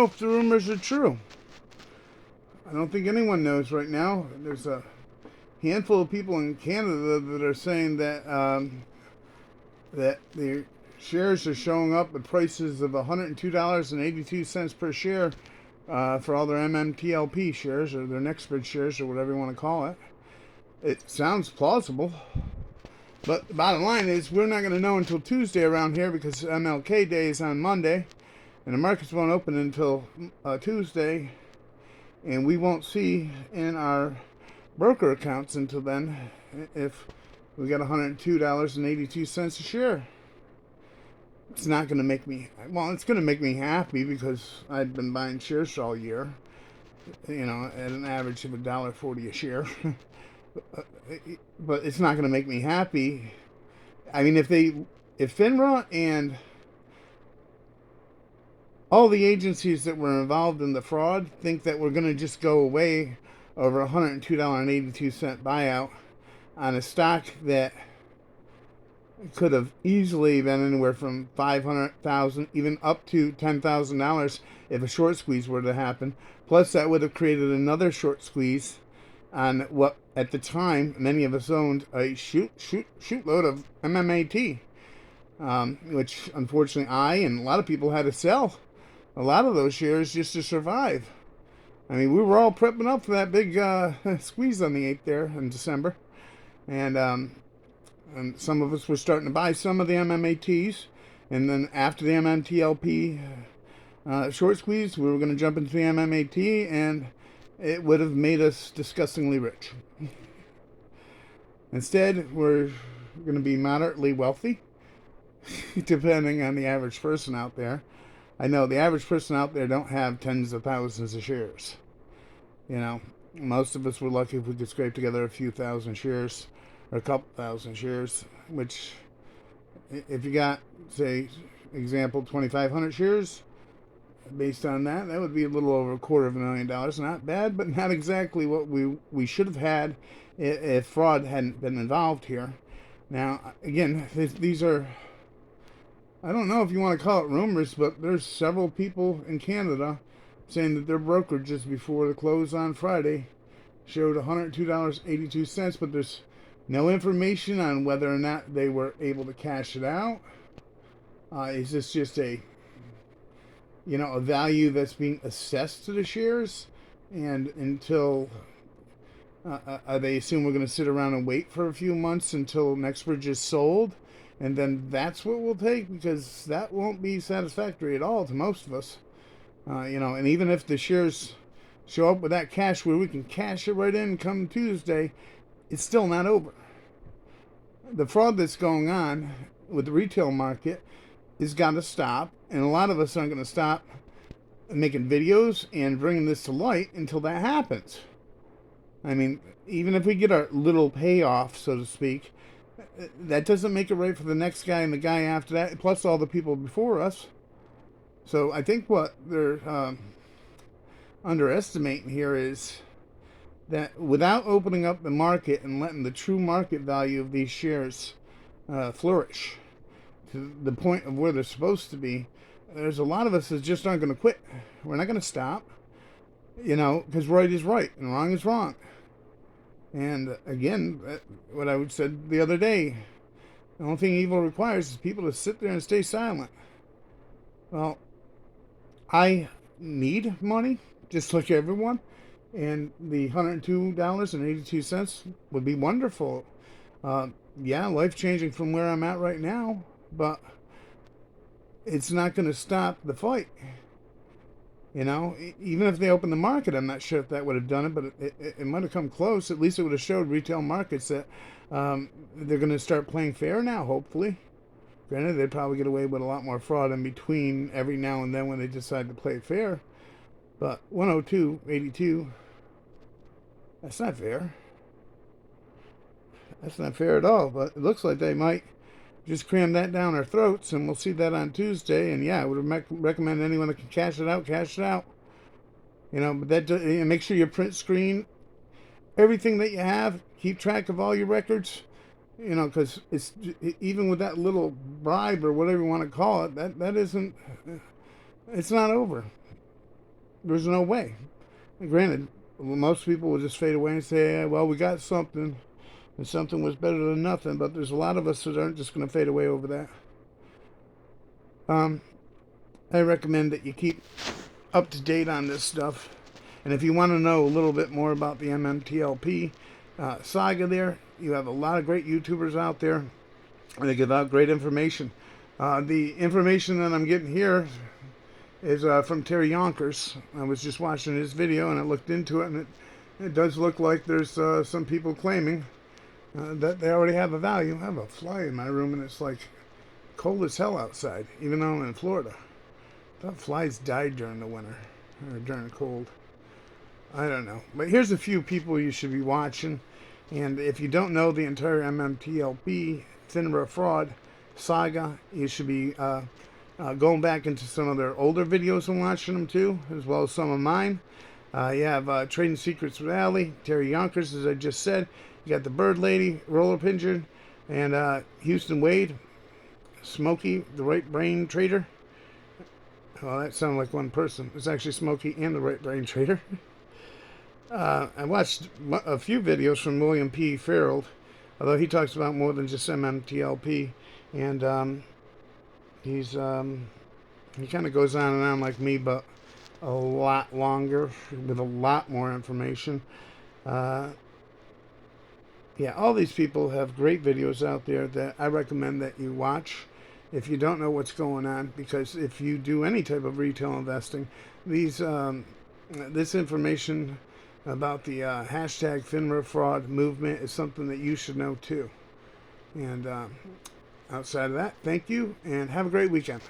know if the rumors are true. I don't think anyone knows right now. There's a handful of people in Canada that are saying that that the shares are showing up at prices of $102.82 per share for all their MMTLP shares or their NEXTBRIDGE shares or whatever you want to call it. It sounds plausible. But the bottom line is we're not going to know until Tuesday around here because MLK Day is on Monday. And the markets won't open until Tuesday. And we won't see in our broker accounts until then if we got $102.82 a share. It's not going to make me, well, it's going to make me happy because I've been buying shares all year, you know, at an average of $1.40 a share. But it's not going to make me happy. I mean, if FINRA and all the agencies that were involved in the fraud think that we're going to just go away over a $102.82 buyout on a stock that could have easily been anywhere from $500,000 even up to $10,000 if a short squeeze were to happen. Plus, that would have created another short squeeze on what at the time many of us owned a shootload of MMAT, which unfortunately I and a lot of people had to sell a lot of those shares just to survive. I mean, we were all prepping up for that big squeeze on the 8th there in December. And some of us were starting to buy some of the MMATs. And then after the MMTLP short squeeze, we were going to jump into the MMAT, and it would have made us disgustingly rich. Instead, we're going to be moderately wealthy, depending on the average person out there. I know the average person out there don't have tens of thousands of shares. You know, most of us were lucky if we could scrape together a few thousand shares or a couple thousand shares, which if you got, say, example, 2,500 shares, based on that, that would be a little over $250,000. Not bad, but not exactly what we should have had if fraud hadn't been involved here. Now, again, these are, I don't know if you want to call it rumors, but there's several people in Canada saying that their brokerages before the close on Friday showed $102.82, but there's no information on whether or not they were able to cash it out. Is this just a, you know, a value that's being assessed to the shares? And until they assume we're going to sit around and wait for a few months until NEXTBRIDGE is sold, and then that's what we'll take, because that won't be satisfactory at all to most of us. You know, and even if the shares show up with that cash where we can cash it right in come Tuesday, it's still not over. The fraud that's going on with the retail market has got to stop, and a lot of us aren't going to stop making videos and bringing this to light until that happens. I mean, even if we get our little payoff, so to speak, that doesn't make it right for the next guy and the guy after that, plus all the people before us. So I think what they're underestimating here is that without opening up the market and letting the true market value of these shares flourish to the point of where they're supposed to be, there's a lot of us that just aren't going to quit. We're not going to stop, you know, because right is right and wrong is wrong. And again, what I said the other day, the only thing evil requires is people to sit there and stay silent. Well, I need money, just like everyone, and the $102.82 would be wonderful. Yeah, life-changing from where I'm at right now, but it's not going to stop the fight. You know, even if they opened the market, I'm not sure if that would have done it, but it might have come close. At least it would have showed retail markets that they're going to start playing fair now, hopefully. Granted, they'd probably get away with a lot more fraud in between every now and then when they decide to play fair. But 102.82, that's not fair. That's not fair at all, but it looks like they might just cram that down our throats, and we'll see that on Tuesday. And yeah, I would recommend anyone that can cash it out, cash it out. You know, but that make sure you print screen everything that you have. Keep track of all your records. You know, because it's even with that little bribe or whatever you want to call it, that isn't. It's not over. there's no way. And granted, most people will just fade away and say, well, we got something, and something was better than nothing, but there's a lot of us that aren't just going to fade away over that. I recommend that you keep up to date on this stuff. And if you want to know a little bit more about the MMTLP saga there, you have a lot of great YouTubers out there, and they give out great information. The information that I'm getting here is from Terry Yonkers. I was just watching his video, and I looked into it, and it does look like there's some people claiming that they already have a value. I have a fly in my room, and it's like cold as hell outside, even though I'm in Florida. I thought flies died during the winter, or during the cold. I don't know. But here's a few people you should be watching. And if you don't know the entire MMTLP FINRA fraud saga, you should be going back into some of their older videos and watching them too, as well as some of mine. You have Trading Secrets with Allie, Terry Yonkers, as I just said. You got the Bird Lady, Roller Pigeon, and Houston Wade, Smokey, the Right Brain Trader. Well, that sounded like one person. It's actually Smokey and the Right Brain Trader. I watched a few videos from William P. Farrell, although he talks about more than just MMTLP, and he kind of goes on and on like me, but a lot longer with a lot more information. Yeah, all these people have great videos out there that I recommend that you watch if you don't know what's going on, because if you do any type of retail investing, this information about the hashtag FINRA fraud movement is something that you should know too. And outside of that, thank you and have a great weekend.